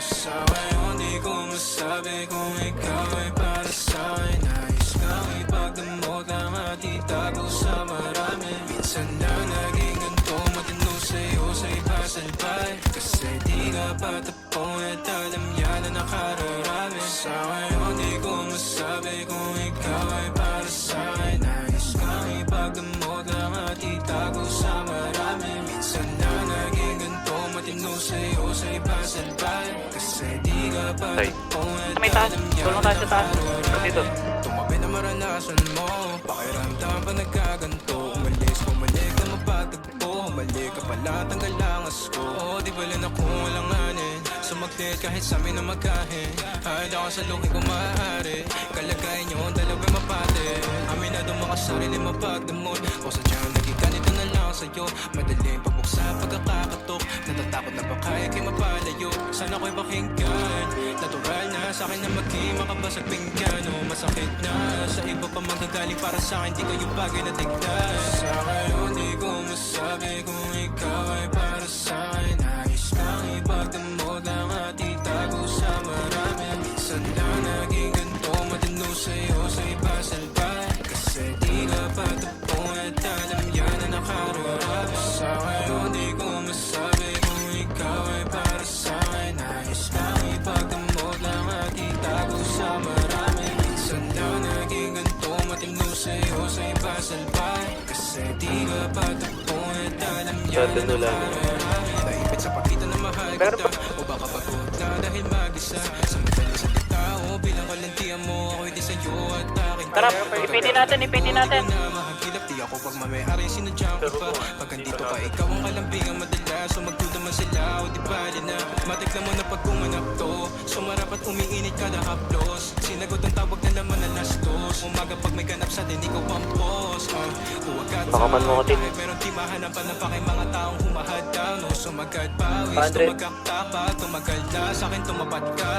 Sa ngayon di ko masabi kung ikaw ay para sa'kin. Nais kang ipagdamot ang atitago sa marami. Minsan na naging ganito, matino sa'yo sa'y pasalpay. Kasi di ka patapon at alam yan na nakararami. Sa ngayon di ko masabi kung ikaw ay para sa'kin. Nais kang ipagdamot ang atitago sa marami. Minsan na naging ganito, matino sa'yo sa'y pasalpay. Kasi di ka patapon at May taas. alam yan Tulong na tayo sa taas. nakararami. Dito. Tumabi na maranasan mo, pakiramdam pa nagkaganto. Umalis, bumalik na mapatagpo. Umalik ka pala, tanggal ang asko. Di bala na kung walanganin, sumaglit kahit sa amin na magkahin. Hahal ako sa luki kung maaari, kalagayan nyo ang dalawa'y mapate. Aminado mo ka sarili mapagdamot, o sadyang naging ganito na lang sa'yo. Madaling pabuksa pagkakatok, natatakot na baka ikay mapalayo. Sana ko'y pakinggan, natural na sa'kin na maging makabasag pinggan. O masakit na, sa iba pa magagaling para sa'kin, di kayo bagay na tignan. Sa ngayon di ko masabi kung ikaw ay para sa'kin. Nais kang ipagdamot ang atitago sa marami. Minsan na naging ganito, matino sa'yo sa'y pasalpay. Kasi di ka patapon at alam yan na nakararami. Sa ngayon di ko masabi kung ikaw ay para sa'kin. Nais kang ipagdamot ang atitago sa marami. Minsan na naging ganito, matino sa'yo sa'y pasalpay. Kasi di ka patapon at alam yan na nakararami. Naipit sa pakita na mahal kita, o baka pagod na dahil mag-isa. Sa madaling salita o bilang kalantian mo, ako'y di sa'yo at aking Tara, ipitin natin, ipitin natin. Di ko na mahagilap, di ako pag mamayari, sinadyan ko pa. Pag andito ka, ikaw ang kalambingan madalas. So magdudaman sila o di bali na. Matikla mo na pag kumanap to, sumarap at umiinit kada haplos. Sinagot ang tawag na naman na last dos. Umaga pag may ganap sa din, ikaw pampos. Huwag ka Baka man mo ko, pero di mahanapan na pa kay mga taong humahadang. No, sumagad pawis, 100. tumagak tapat, tumagal na sa'kin tumapat ka.